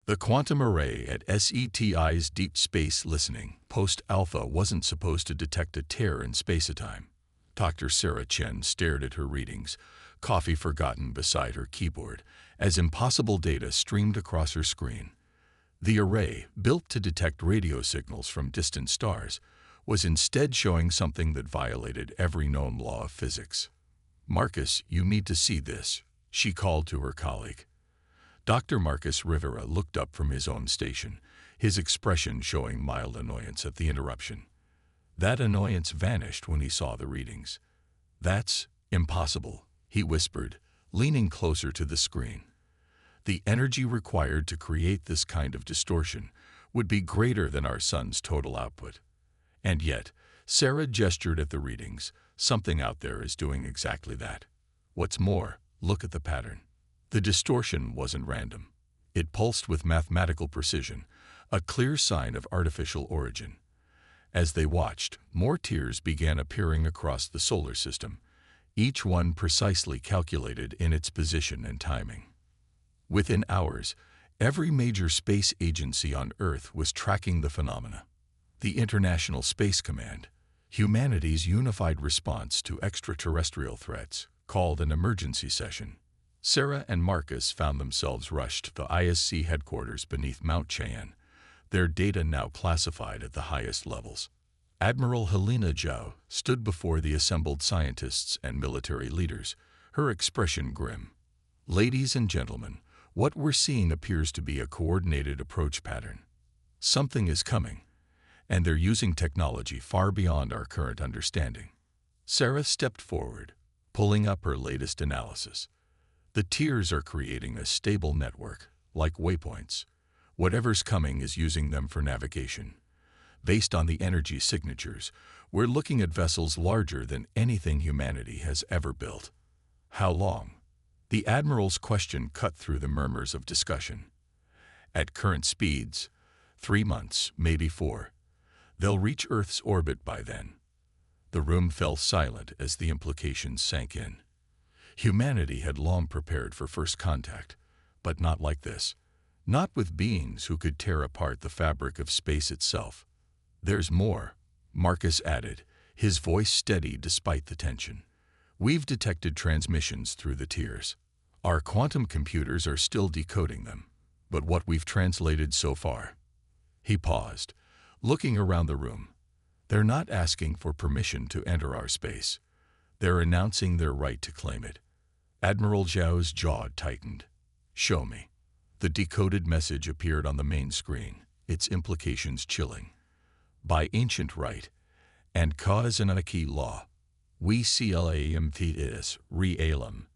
The quantum array at SETI's Deep Space Listening Post Alpha wasn't supposed to detect a tear in space-time. Dr. Sarah Chen stared at her readings, coffee forgotten beside her keyboard, as impossible data streamed across her screen. The array, built to detect radio signals from distant stars, was instead showing something that violated every known law of physics. "Marcus, you need to see this," she called to her colleague. Dr. Marcus Rivera looked up from his own station, his expression showing mild annoyance at the interruption. That annoyance vanished when he saw the readings. "That's impossible," he whispered, leaning closer to the screen. "The energy required to create this kind of distortion would be greater than our sun's total output." And yet, Sarah gestured at the readings. Something out there is doing exactly that. What's more, look at the pattern. The distortion wasn't random. It pulsed with mathematical precision, a clear sign of artificial origin. As they watched, more tears began appearing across the solar system, each one precisely calculated in its position and timing. Within hours, every major space agency on Earth was tracking the phenomena. The International Space Command, humanity's unified response to extraterrestrial threats, called an emergency session. Sarah and Marcus found themselves rushed to the ISC headquarters beneath Mount Cheyenne, their data now classified at the highest levels. Admiral Helena Zhao stood before the assembled scientists and military leaders, her expression grim. "Ladies and gentlemen, what we're seeing appears to be a coordinated approach pattern. Something is coming, and they're using technology far beyond our current understanding." Sarah stepped forward, pulling up her latest analysis. "The tiers are creating a stable network, like waypoints. Whatever's coming is using them for navigation. Based on the energy signatures, we're looking at vessels larger than anything humanity has ever built." "How long?" The Admiral's question cut through the murmurs of discussion. "At current speeds, 3 months, maybe 4. They'll reach Earth's orbit by then." The room fell silent as the implications sank in. Humanity had long prepared for first contact, but not like this. Not with beings who could tear apart the fabric of space itself. "There's more," Marcus added, his voice steady despite the tension. "We've detected transmissions through the tiers. Our quantum computers are still decoding them, but what we've translated so far..." He paused, looking around the room. "They're not asking for permission to enter our space. They're announcing their right to claim it." Admiral Zhao's jaw tightened. "Show me." The decoded message appeared on the main screen, its implications chilling. "By ancient right and cause and Anunnaki law, we claimtis realum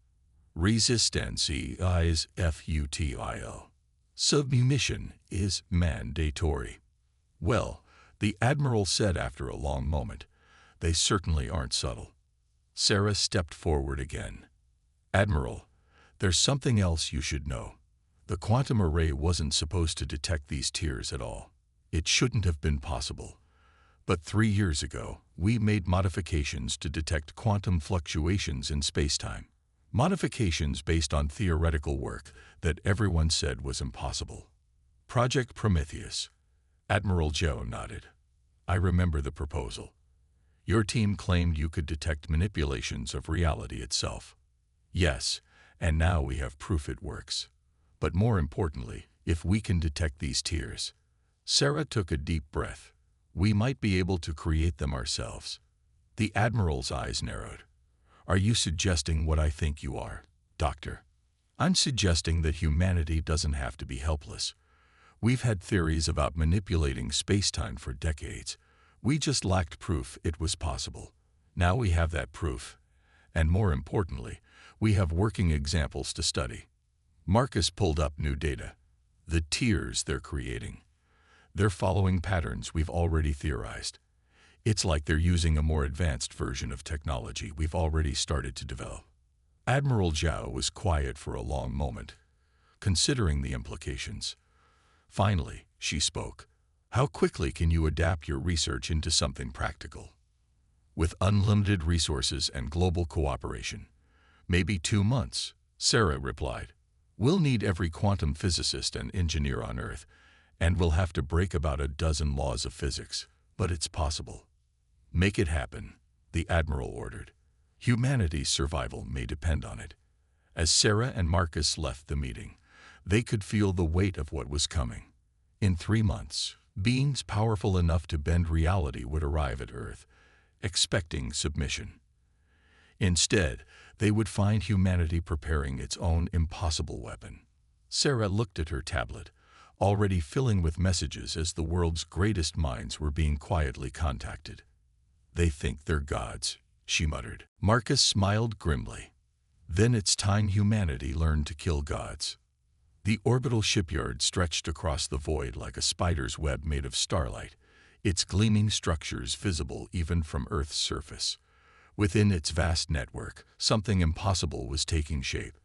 resistency is futile. Submission is mandatory." "Well," the Admiral said after a long moment, "they certainly aren't subtle." Sarah stepped forward again. "Admiral, there's something else you should know. The quantum array wasn't supposed to detect these tiers at all. It shouldn't have been possible. But 3 years ago, we made modifications to detect quantum fluctuations in spacetime. Modifications based on theoretical work that everyone said was impossible. Project Prometheus." Admiral Zhao nodded. "I remember the proposal. Your team claimed you could detect manipulations of reality itself." "Yes, and now we have proof it works. But more importantly, if we can detect these tiers..." Sarah took a deep breath. "We might be able to create them ourselves." The Admiral's eyes narrowed. "Are you suggesting what I think you are, Doctor?" "I'm suggesting that humanity doesn't have to be helpless. We've had theories about manipulating spacetime for decades. We just lacked proof it was possible. Now we have that proof. And more importantly, we have working examples to study." Marcus pulled up new data. "The tiers they're creating. They're following patterns we've already theorized. It's like they're using a more advanced version of technology we've already started to develop." Admiral Zhao was quiet for a long moment, considering the implications. Finally, she spoke. "How quickly can you adapt your research into something practical?" "With unlimited resources and global cooperation. Maybe 2 months," Sarah replied. We'll need every quantum physicist and engineer on Earth, and we'll have to break about a dozen laws of physics, but it's possible. Make it happen, the Admiral ordered. Humanity's survival may depend on it. As Sarah and Marcus left the meeting, they could feel the weight of what was coming. In 3 months, beings powerful enough to bend reality would arrive at Earth, expecting submission. Instead, they would find humanity preparing its own impossible weapon. Sarah looked at her tablet, already filling with messages as the world's greatest minds were being quietly contacted. They think they're gods, she muttered. Marcus smiled grimly. Then it's time humanity learned to kill gods. The orbital shipyard stretched across the void like a spider's web made of starlight, its gleaming structures visible even from Earth's surface. Within its vast network, something impossible was taking shape.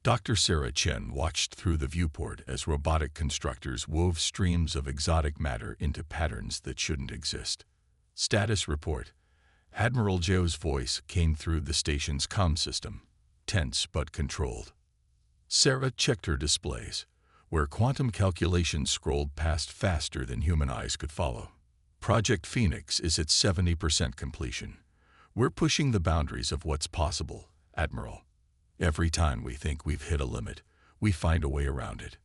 Dr. Sarah Chen watched through the viewport as robotic constructors wove streams of exotic matter into patterns that shouldn't exist. Status report. Admiral Zhou's voice came through the station's comm system, tense but controlled. Sarah checked her displays, where quantum calculations scrolled past faster than human eyes could follow. Project Phoenix is at 70% completion. We're pushing the boundaries of what's possible, Admiral. Every time we think we've hit a limit, we find a way around it.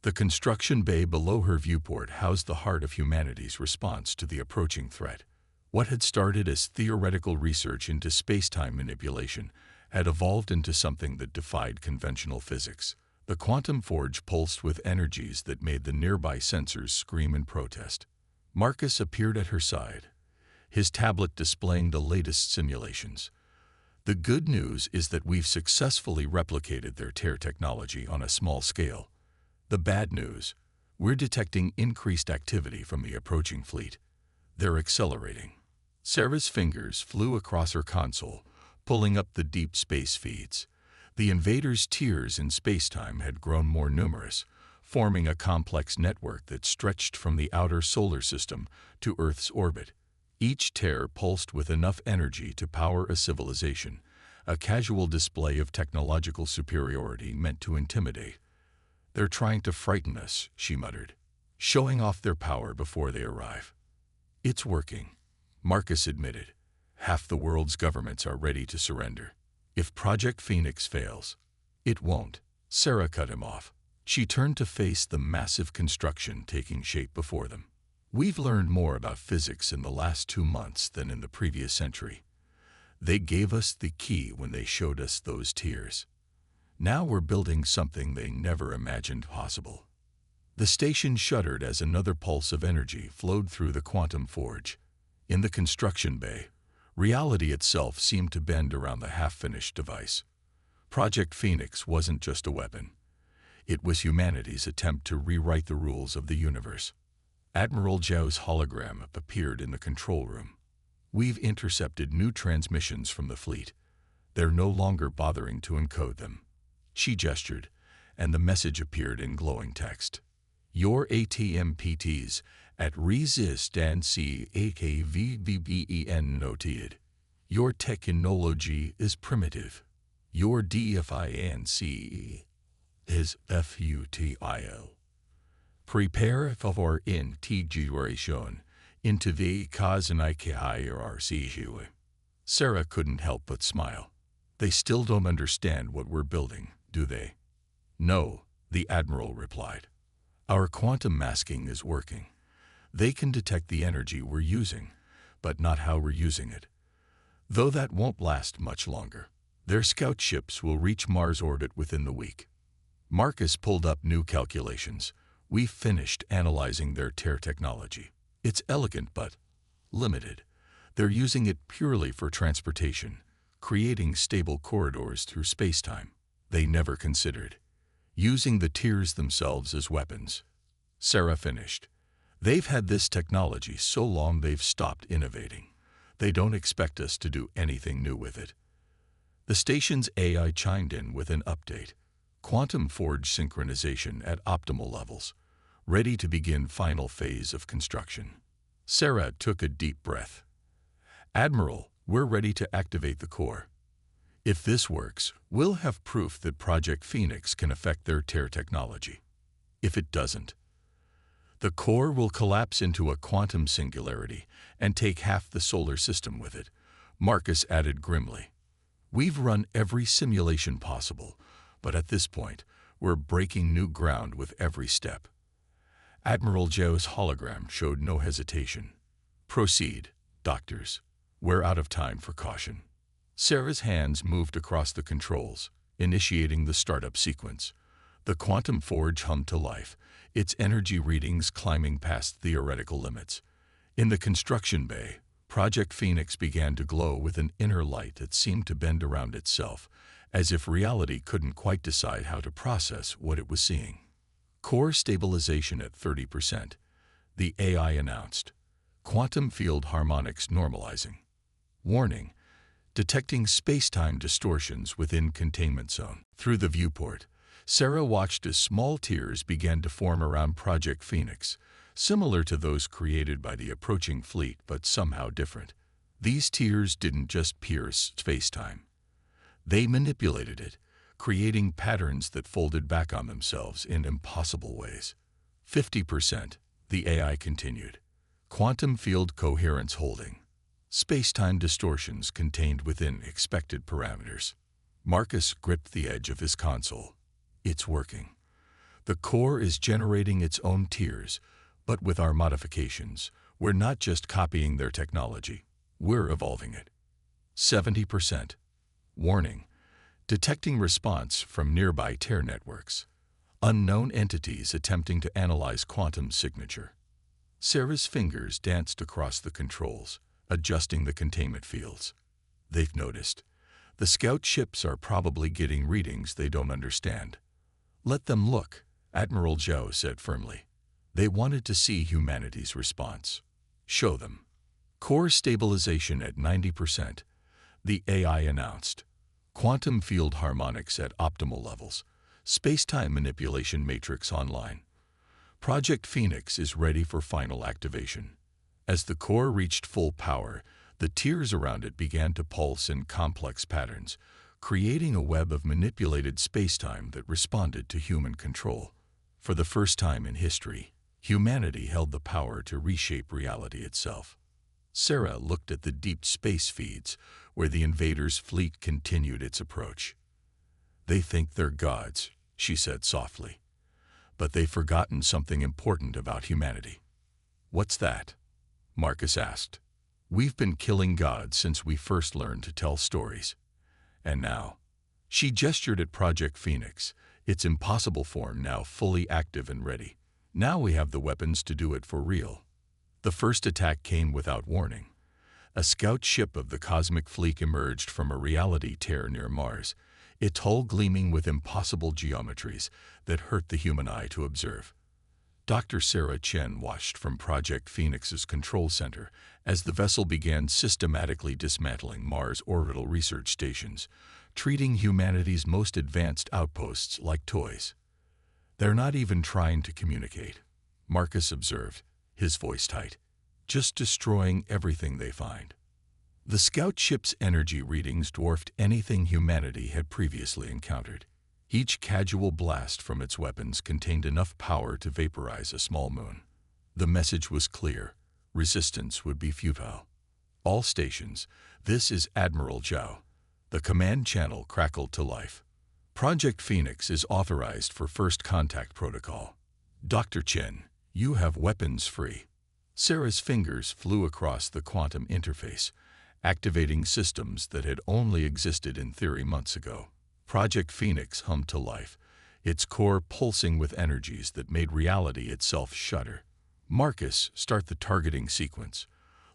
The construction bay below her viewport housed the heart of humanity's response to the approaching threat. What had started as theoretical research into space-time manipulation had evolved into something that defied conventional physics. The quantum forge pulsed with energies that made the nearby sensors scream in protest. Marcus appeared at her side, his tablet displaying the latest simulations. The good news is that we've successfully replicated their tear technology on a small scale. The bad news, we're detecting increased activity from the approaching fleet. They're accelerating. Sarah's fingers flew across her console, pulling up the deep space feeds. The invaders' tiers in spacetime had grown more numerous, forming a complex network that stretched from the outer solar system to Earth's orbit. Each tear pulsed with enough energy to power a civilization, a casual display of technological superiority meant to intimidate. They're trying to frighten us, she muttered, showing off their power before they arrive. It's working, Marcus admitted. Half the world's governments are ready to surrender. If Project Phoenix fails, it won't. Sarah cut him off. She turned to face the massive construction taking shape before them. We've learned more about physics in the last 2 months than in the previous century. They gave us the key when they showed us those tiers. Now we're building something they never imagined possible. The station shuddered as another pulse of energy flowed through the quantum forge. In the construction bay, reality itself seemed to bend around the half-finished device. Project Phoenix wasn't just a weapon. It was humanity's attempt to rewrite the rules of the universe. Admiral Zhou's hologram appeared in the control room. We've intercepted new transmissions from the fleet. They're no longer bothering to encode them. She gestured, and the message appeared in glowing text. Your ATMPTs at resist and CAKVBBEN noted. Your technology is primitive. Your defiance is futile. Prepare for integration into the cosmic hierarchy. Sarah couldn't help but smile. They still don't understand what we're building, do they? No, the Admiral replied. Our quantum masking is working. They can detect the energy we're using, but not how we're using it. Though that won't last much longer. Their scout ships will reach Mars orbit within the week. Marcus pulled up new calculations. We've finished analyzing their tear technology. It's elegant but limited. They're using it purely for transportation, creating stable corridors through spacetime. They never considered using the tiers themselves as weapons. Sarah finished. They've had this technology so long they've stopped innovating. They don't expect us to do anything new with it. The station's AI chimed in with an update. Quantum forge synchronization at optimal levels, ready to begin final phase of construction. Sarah took a deep breath. Admiral, we're ready to activate the core. If this works, we'll have proof that Project Phoenix can affect their tear technology. If it doesn't, the core will collapse into a quantum singularity and take half the solar system with it, Marcus added grimly. We've run every simulation possible, but at this point, we're breaking new ground with every step. Admiral Joe's hologram showed no hesitation. Proceed, doctors. We're out of time for caution. Sarah's hands moved across the controls, initiating the startup sequence. The quantum forge hummed to life, its energy readings climbing past theoretical limits. In the construction bay, Project Phoenix began to glow with an inner light that seemed to bend around itself, as if reality couldn't quite decide how to process what it was seeing. Core stabilization at 30%, the AI announced. Quantum field harmonics normalizing. Warning: detecting space-time distortions within containment zone. Through the viewport, Sarah watched as small tears began to form around Project Phoenix, similar to those created by the approaching fleet but somehow different. These tears didn't just pierce space-time. They manipulated it, creating patterns that folded back on themselves in impossible ways. 50%, the AI continued. Quantum field coherence holding. Space-time distortions contained within expected parameters. Marcus gripped the edge of his console. It's working. The core is generating its own tears, but with our modifications, we're not just copying their technology, we're evolving it. 70%. Warning: detecting response from nearby tear networks. Unknown entities attempting to analyze quantum signature. Sarah's fingers danced across the controls, adjusting the containment fields. They've noticed. The scout ships are probably getting readings they don't understand. Let them look, Admiral Joe said firmly. They wanted to see humanity's response. Show them. Core stabilization at 90%, the AI announced. Quantum field harmonics at optimal levels. Space-time manipulation matrix online. Project Phoenix is ready for final activation. As the core reached full power, the tears around it began to pulse in complex patterns, creating a web of manipulated space-time that responded to human control. For the first time in history, humanity held the power to reshape reality itself. Sarah looked at the deep space feeds, where the invaders' fleet continued its approach. They think they're gods, she said softly. But they've forgotten something important about humanity. What's that? Marcus asked. We've been killing gods since we first learned to tell stories. And now, she gestured at Project Phoenix, its impossible form now fully active and ready. Now we have the weapons to do it for real. The first attack came without warning. A scout ship of the cosmic fleet emerged from a reality tear near Mars, its hull gleaming with impossible geometries that hurt the human eye to observe. Dr. Sarah Chen watched from Project Phoenix's control center as the vessel began systematically dismantling Mars' orbital research stations, treating humanity's most advanced outposts like toys. They're not even trying to communicate, Marcus observed, his voice tight. Just destroying everything they find. The scout ship's energy readings dwarfed anything humanity had previously encountered. Each casual blast from its weapons contained enough power to vaporize a small moon. The message was clear: resistance would be futile. All stations, this is Admiral Zhao. The command channel crackled to life. Project Phoenix is authorized for first contact protocol. Dr. Chen, you have weapons free. Sarah's fingers flew across the quantum interface, activating systems that had only existed in theory months ago. Project Phoenix hummed to life, its core pulsing with energies that made reality itself shudder. Marcus, start the targeting sequence.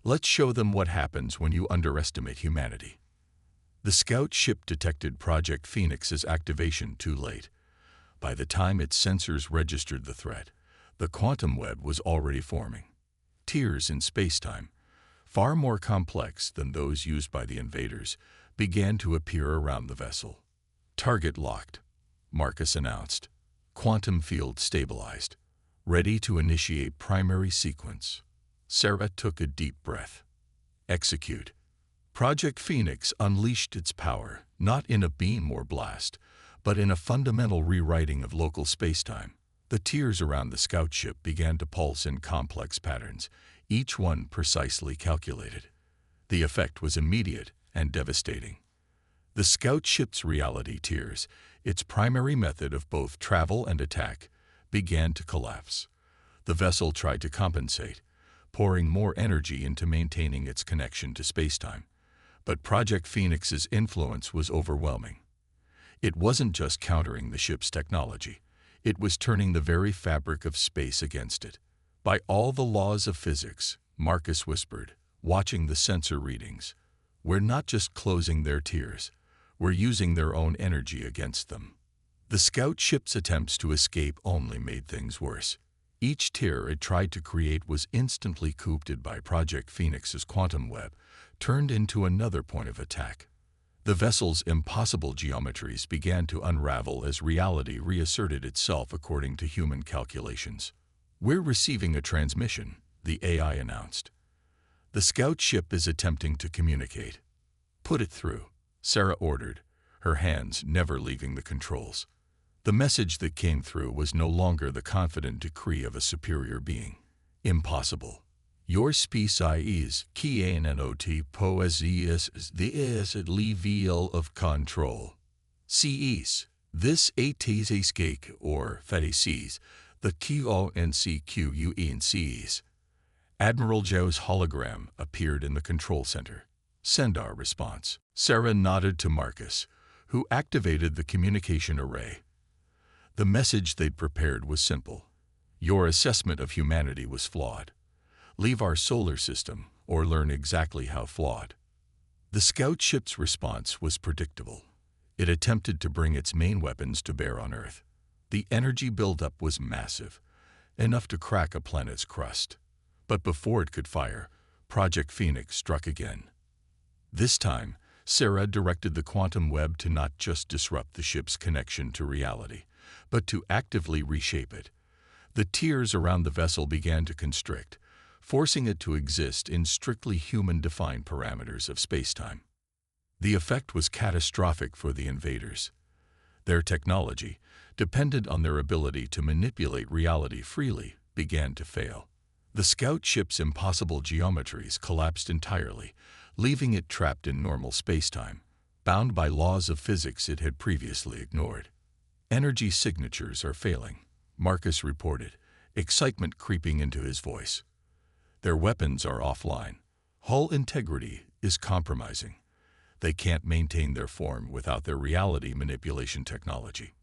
Let's show them what happens when you underestimate humanity. The scout ship detected Project Phoenix's activation too late. By the time its sensors registered the threat, the quantum web was already forming. Tears in space-time, far more complex than those used by the invaders, began to appear around the vessel. Target locked, Marcus announced. Quantum field stabilized, ready to initiate primary sequence. Sarah took a deep breath. Execute. Project Phoenix unleashed its power, not in a beam or blast, but in a fundamental rewriting of local spacetime. The tiers around the scout ship began to pulse in complex patterns, each one precisely calculated. The effect was immediate and devastating. The scout ship's reality tiers, its primary method of both travel and attack, began to collapse. The vessel tried to compensate, pouring more energy into maintaining its connection to spacetime. But Project Phoenix's influence was overwhelming. It wasn't just countering the ship's technology. It was turning the very fabric of space against it. By all the laws of physics, Marcus whispered, watching the sensor readings, we're not just closing their tiers, we're using their own energy against them. The scout ship's attempts to escape only made things worse. Each tier it tried to create was instantly coopted by Project Phoenix's quantum web, turned into another point of attack. The vessel's impossible geometries began to unravel as reality reasserted itself according to human calculations. We're receiving a transmission, the AI announced. The scout ship is attempting to communicate. Put it through, Sarah ordered, her hands never leaving the controls. The message that came through was no longer the confident decree of a superior being. Impossible. Your species cannot possess this level of control. Ces, this atisque or fetices, the QONCQUNCs. Admiral Zhou's hologram appeared in the control center. Send our response. Sarah nodded to Marcus, who activated the communication array. The message they'd prepared was simple. Your assessment of humanity was flawed. Leave our solar system or learn exactly how flawed. The scout ship's response was predictable. It attempted to bring its main weapons to bear on Earth. The energy buildup was massive, enough to crack a planet's crust. But before it could fire, Project Phoenix struck again. This time, Sarah directed the quantum web to not just disrupt the ship's connection to reality, but to actively reshape it. The tiers around the vessel began to constrict, forcing it to exist in strictly human-defined parameters of spacetime. The effect was catastrophic for the invaders. Their technology, dependent on their ability to manipulate reality freely, began to fail. The scout ship's impossible geometries collapsed entirely, leaving it trapped in normal spacetime, bound by laws of physics it had previously ignored. Energy signatures are failing, Marcus reported, excitement creeping into his voice. Their weapons are offline. Hull integrity is compromising. They can't maintain their form without their reality manipulation technology.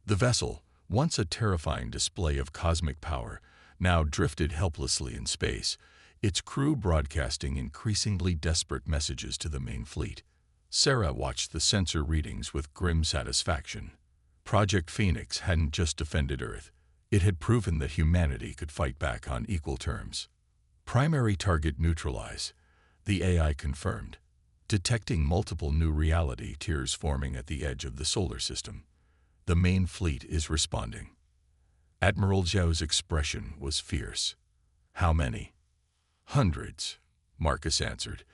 The vessel, once a terrifying display of cosmic power, now drifted helplessly in space, its crew broadcasting increasingly desperate messages to the main fleet. Sarah watched the sensor readings with grim satisfaction. Project Phoenix hadn't just defended Earth. It had proven that humanity could fight back on equal terms. Primary target neutralize, the AI confirmed, detecting multiple new reality tiers forming at the edge of the solar system. The main fleet is responding. Admiral Zhou's expression was fierce. How many? Hundreds, Marcus answered,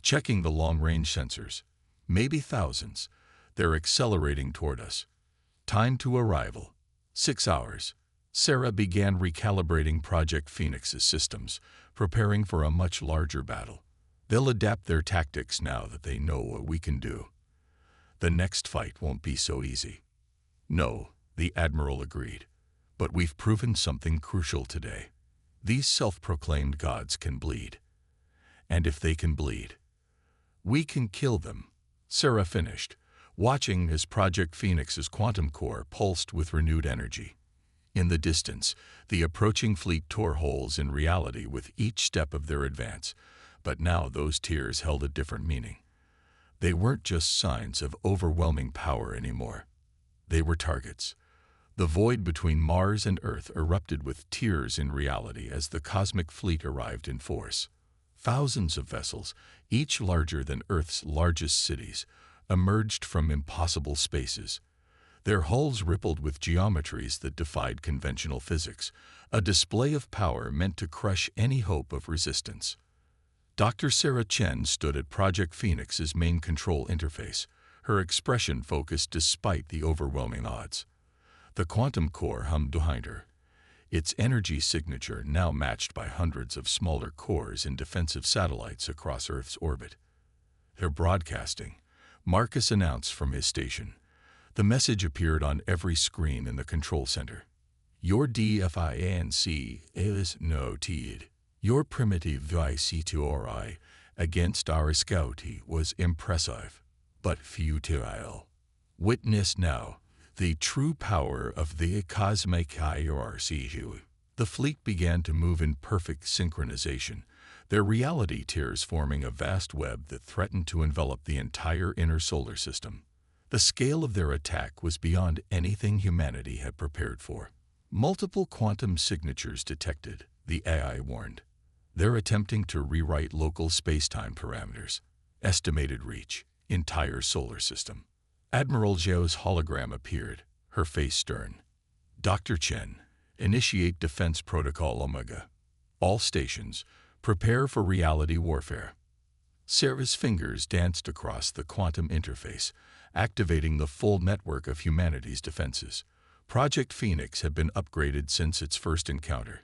checking the long-range sensors. Maybe thousands. They're accelerating toward us. Time to arrival. 6 hours. Sarah began recalibrating Project Phoenix's systems, preparing for a much larger battle. They'll adapt their tactics now that they know what we can do. The next fight won't be so easy. No, the Admiral agreed. But we've proven something crucial today. These self-proclaimed gods can bleed. And if they can bleed, we can kill them. Sarah finished, watching as Project Phoenix's quantum core pulsed with renewed energy. In the distance, the approaching fleet tore holes in reality with each step of their advance, but now those tiers held a different meaning. They weren't just signs of overwhelming power anymore. They were targets. The void between Mars and Earth erupted with tears in reality as the cosmic fleet arrived in force. Thousands of vessels, each larger than Earth's largest cities, emerged from impossible spaces. Their hulls rippled with geometries that defied conventional physics, a display of power meant to crush any hope of resistance. Dr. Sarah Chen stood at Project Phoenix's main control interface, her expression focused despite the overwhelming odds. The quantum core hummed behind her, its energy signature now matched by hundreds of smaller cores in defensive satellites across Earth's orbit. They're broadcasting, Marcus announced from his station. The message appeared on every screen in the control center. Your defiant is noted. Your primitive victory against our scouty was impressive, but futile. Witness now the true power of the cosmic hierarchy. The fleet began to move in perfect synchronization, their reality tiers forming a vast web that threatened to envelop the entire inner solar system. The scale of their attack was beyond anything humanity had prepared for. Multiple quantum signatures detected, the AI warned. They're attempting to rewrite local space-time parameters. Estimated reach, entire solar system. Admiral Zhao's hologram appeared, her face stern. Dr. Chen, initiate Defense Protocol Omega. All stations, prepare for reality warfare. Sarah's fingers danced across the quantum interface, activating the full network of humanity's defenses. Project Phoenix had been upgraded since its first encounter.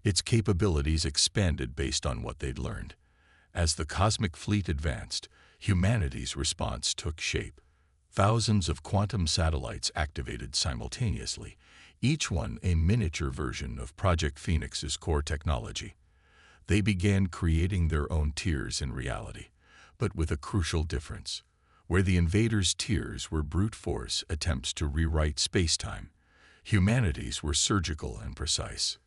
Its capabilities expanded based on what they'd learned. As the cosmic fleet advanced, humanity's response took shape. Thousands of quantum satellites activated simultaneously, each one a miniature version of Project Phoenix's core technology. They began creating their own tiers in reality, but with a crucial difference. Where the invaders' tiers were brute force attempts to rewrite space-time, humanity's were surgical and precise.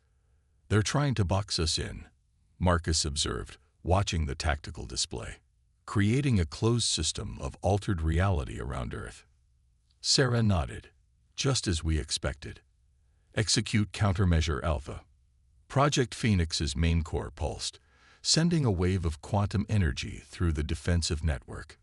They're trying to box us in, Marcus observed, watching the tactical display, creating a closed system of altered reality around Earth. Sarah nodded, just as we expected. Execute Countermeasure Alpha. Project Phoenix's main core pulsed, sending a wave of quantum energy through the defensive network.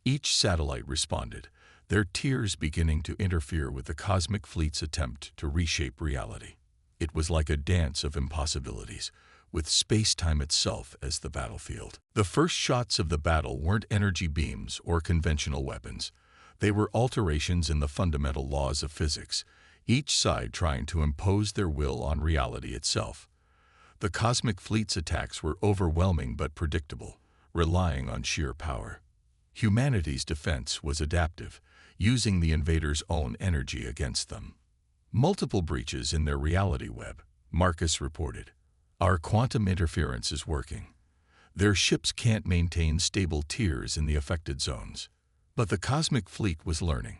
Each satellite responded, their tiers beginning to interfere with the cosmic fleet's attempt to reshape reality. It was like a dance of impossibilities, with space-time itself as the battlefield. The first shots of the battle weren't energy beams or conventional weapons. They were alterations in the fundamental laws of physics, each side trying to impose their will on reality itself. The cosmic fleet's attacks were overwhelming but predictable, relying on sheer power. Humanity's defense was adaptive, using the invaders' own energy against them. Multiple breaches in their reality web, Marcus reported. Our quantum interference is working. Their ships can't maintain stable tiers in the affected zones. But the cosmic fleet was learning.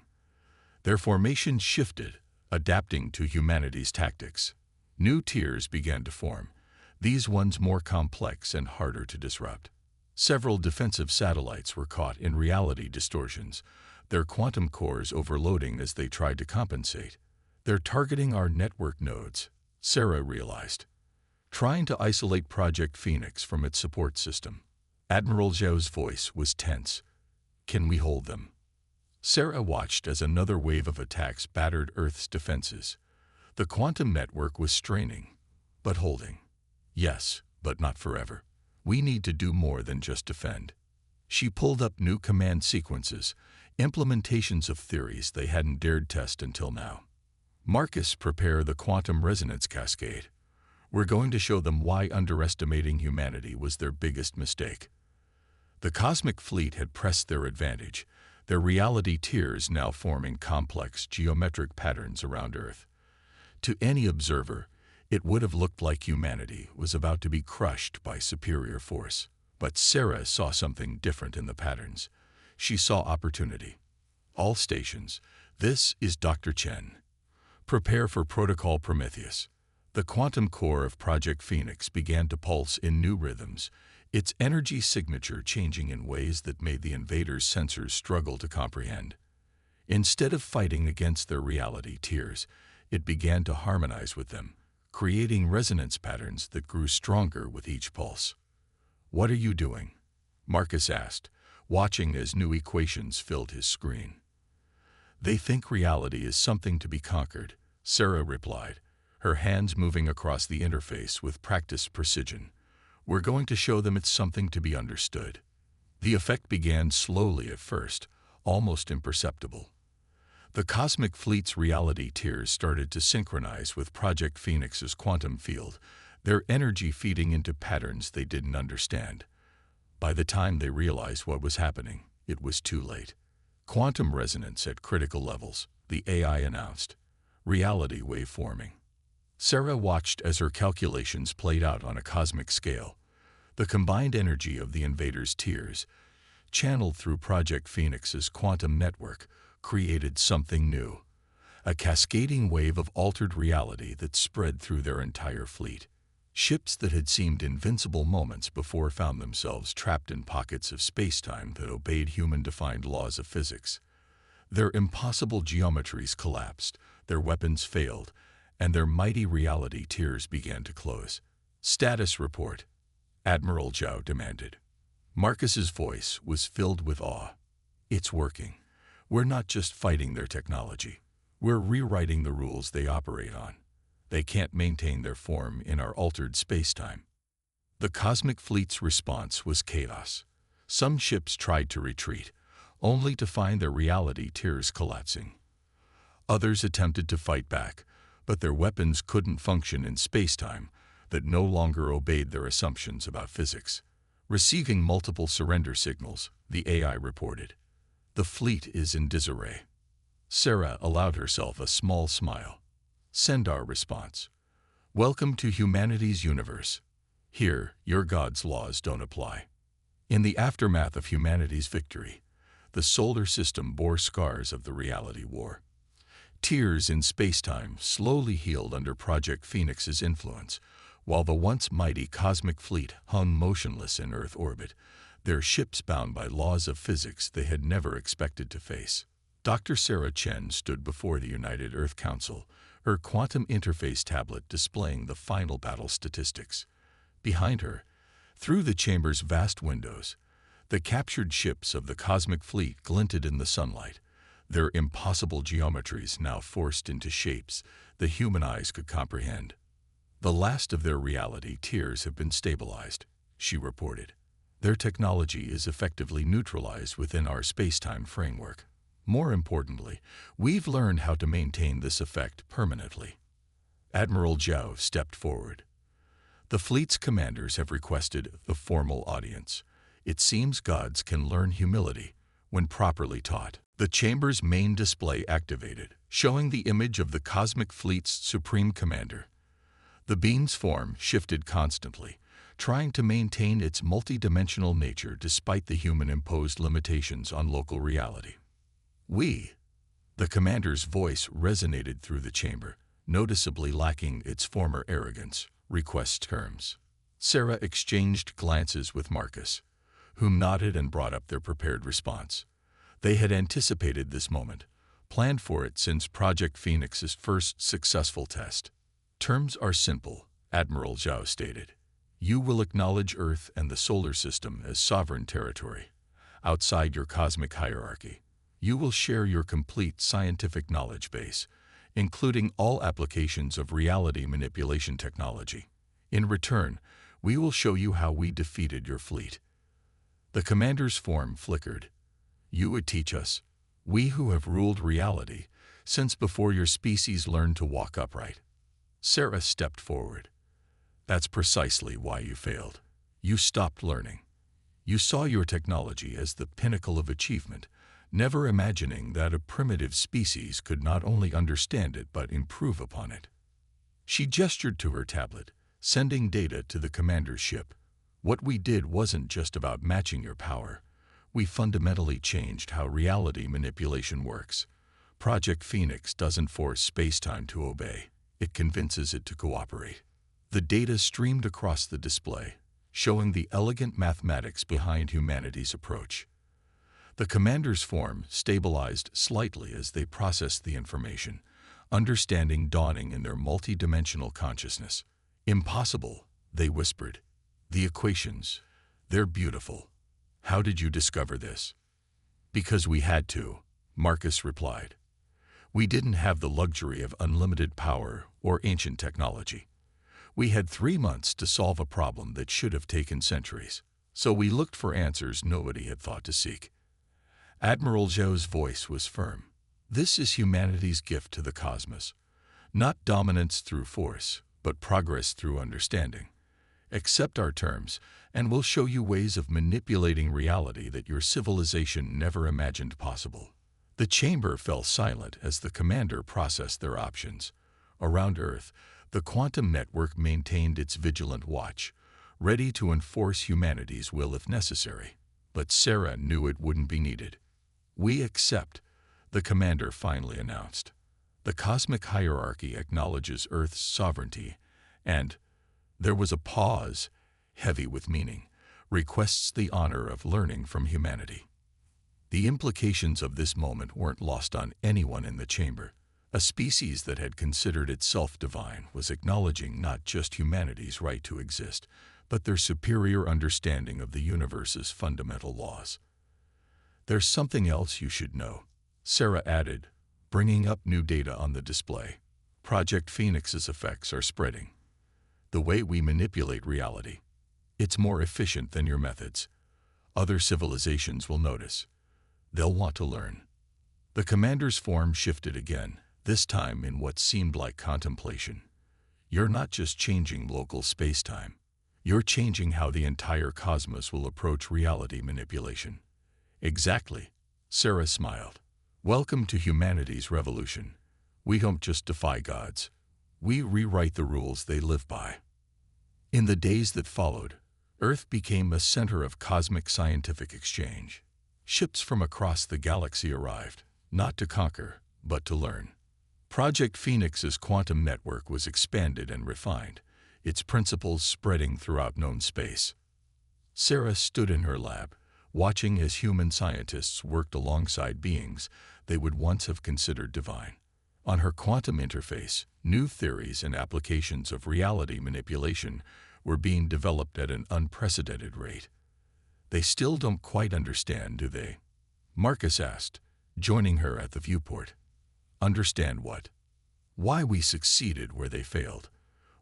Their formation shifted, adapting to humanity's tactics. New tiers began to form, these ones more complex and harder to disrupt. Several defensive satellites were caught in reality distortions, their quantum cores overloading as they tried to compensate. They're targeting our network nodes, Sarah realized, trying to isolate Project Phoenix from its support system. Admiral Zhao's voice was tense. Can we hold them? Sarah watched as another wave of attacks battered Earth's defenses. The quantum network was straining, but holding. Yes, but not forever. We need to do more than just defend. She pulled up new command sequences, implementations of theories they hadn't dared test until now. Marcus, prepare the quantum resonance cascade. We're going to show them why underestimating humanity was their biggest mistake. The cosmic fleet had pressed their advantage, their reality tiers now forming complex geometric patterns around Earth. To any observer, it would have looked like humanity was about to be crushed by superior force. But Sarah saw something different in the patterns. She saw opportunity. All stations, this is Dr. Chen. Prepare for Protocol Prometheus. The quantum core of Project Phoenix began to pulse in new rhythms, its energy signature changing in ways that made the invaders' sensors struggle to comprehend. Instead of fighting against their reality tiers, it began to harmonize with them, creating resonance patterns that grew stronger with each pulse. What are you doing? Marcus asked, watching as new equations filled his screen. They think reality is something to be conquered, Sarah replied, her hands moving across the interface with practiced precision. We're going to show them it's something to be understood. The effect began slowly at first, almost imperceptible. The cosmic fleet's reality tiers started to synchronize with Project Phoenix's quantum field, their energy feeding into patterns they didn't understand. By the time they realized what was happening, it was too late. Quantum resonance at critical levels, the AI announced. Reality wave forming. Sarah watched as her calculations played out on a cosmic scale. The combined energy of the invaders' tiers, channeled through Project Phoenix's quantum network, created something new. A cascading wave of altered reality that spread through their entire fleet. Ships that had seemed invincible moments before found themselves trapped in pockets of space-time that obeyed human-defined laws of physics. Their impossible geometries collapsed, their weapons failed, and their mighty reality tiers began to close. "Status report," Admiral Zhao demanded. Marcus's voice was filled with awe. "It's working. We're not just fighting their technology. We're rewriting the rules they operate on. They can't maintain their form in our altered space-time." The cosmic fleet's response was chaos. Some ships tried to retreat, only to find their reality tiers collapsing. Others attempted to fight back, but their weapons couldn't function in space-time that no longer obeyed their assumptions about physics. Receiving multiple surrender signals, the AI reported. "The fleet is in disarray." Sarah allowed herself a small smile. "Send our response. Welcome to humanity's universe. Here, your God's laws don't apply." In the aftermath of humanity's victory, the solar system bore scars of the reality war. Tiers in space-time slowly healed under Project Phoenix's influence, while the once mighty cosmic fleet hung motionless in Earth orbit, their ships bound by laws of physics they had never expected to face. Dr. Sarah Chen stood before the United Earth Council, her quantum interface tablet displaying the final battle statistics. Behind her, through the chamber's vast windows, the captured ships of the cosmic fleet glinted in the sunlight, their impossible geometries now forced into shapes the human eyes could comprehend. "The last of their reality tiers have been stabilized," she reported. "Their technology is effectively neutralized within our space-time framework. More importantly, we've learned how to maintain this effect permanently." Admiral Zhao stepped forward. "The fleet's commanders have requested the formal audience. It seems gods can learn humility when properly taught." The chamber's main display activated, showing the image of the cosmic fleet's supreme commander. The beam's form shifted constantly, trying to maintain its multidimensional nature despite the human-imposed limitations on local reality. "We," the commander's voice resonated through the chamber, noticeably lacking its former arrogance, "request terms." Sarah exchanged glances with Marcus, who nodded and brought up their prepared response. They had anticipated this moment, planned for it since Project Phoenix's first successful test. "Terms are simple," Admiral Zhao stated. "You will acknowledge Earth and the solar system as sovereign territory, outside your cosmic hierarchy. You will share your complete scientific knowledge base, including all applications of reality manipulation technology. In return, we will show you how we defeated your fleet." The commander's form flickered. "You would teach us, we who have ruled reality since before your species learned to walk upright." Sarah stepped forward. "That's precisely why you failed. You stopped learning. You saw your technology as the pinnacle of achievement, never imagining that a primitive species could not only understand it but improve upon it." She gestured to her tablet, sending data to the commander's ship. "What we did wasn't just about matching your power. We fundamentally changed how reality manipulation works. Project Phoenix doesn't force space-time to obey. It convinces it to cooperate." The data streamed across the display, showing the elegant mathematics behind humanity's approach. The commander's form stabilized slightly as they processed the information, understanding dawning in their multi-dimensional consciousness. "Impossible," they whispered. "The equations, they're beautiful. How did you discover this?" "Because we had to," Marcus replied. "We didn't have the luxury of unlimited power or ancient technology. We had 3 months to solve a problem that should have taken centuries, so we looked for answers nobody had thought to seek. Admiral Zhou's voice was firm. This is humanity's gift to the cosmos. Not dominance through force, but progress through understanding. Accept our terms, and we'll show you ways of manipulating reality that your civilization never imagined possible. The chamber fell silent as the commander processed their options. Around Earth, the quantum network maintained its vigilant watch, ready to enforce humanity's will if necessary. But Sarah knew it wouldn't be needed. "We accept," the commander finally announced. "The cosmic hierarchy acknowledges Earth's sovereignty and," there was a pause, heavy with meaning, "requests the honor of learning from humanity." The implications of this moment weren't lost on anyone in the chamber. A species that had considered itself divine was acknowledging not just humanity's right to exist, but their superior understanding of the universe's fundamental laws. "There's something else you should know," Sarah added, bringing up new data on the display. "Project Phoenix's effects are spreading. The way we manipulate reality, it's more efficient than your methods. Other civilizations will notice. They'll want to learn." The commander's form shifted again, this time in what seemed like contemplation. "You're not just changing local space-time. You're changing how the entire cosmos will approach reality manipulation." "Exactly," Sarah smiled. "Welcome to humanity's revolution. We don't just defy gods. We rewrite the rules they live by." In the days that followed, Earth became a center of cosmic scientific exchange. Ships from across the galaxy arrived, not to conquer, but to learn. Project Phoenix's quantum network was expanded and refined, its principles spreading throughout known space. Sarah stood in her lab, watching as human scientists worked alongside beings they would once have considered divine. On her quantum interface, new theories and applications of reality manipulation were being developed at an unprecedented rate. "They still don't quite understand, do they?" Marcus asked, joining her at the viewport. "Understand what?" "Why we succeeded where they failed.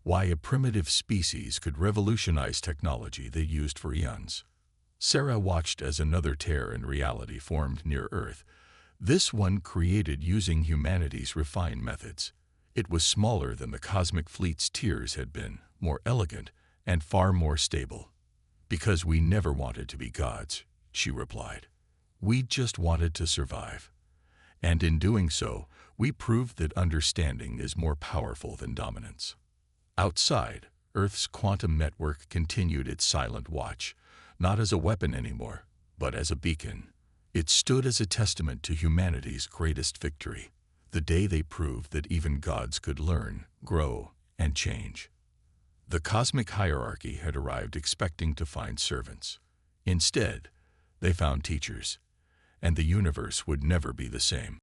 Why a primitive species could revolutionize technology they used for eons." Sarah watched as another tear in reality formed near Earth, this one created using humanity's refined methods. It was smaller than the cosmic fleet's tiers had been, more elegant, and far more stable. "Because we never wanted to be gods," she replied. "We just wanted to survive. And in doing so, we proved that understanding is more powerful than dominance." Outside, Earth's quantum network continued its silent watch, not as a weapon anymore, but as a beacon. It stood as a testament to humanity's greatest victory, the day they proved that even gods could learn, grow, and change. The cosmic hierarchy had arrived expecting to find servants. Instead, they found teachers, and the universe would never be the same.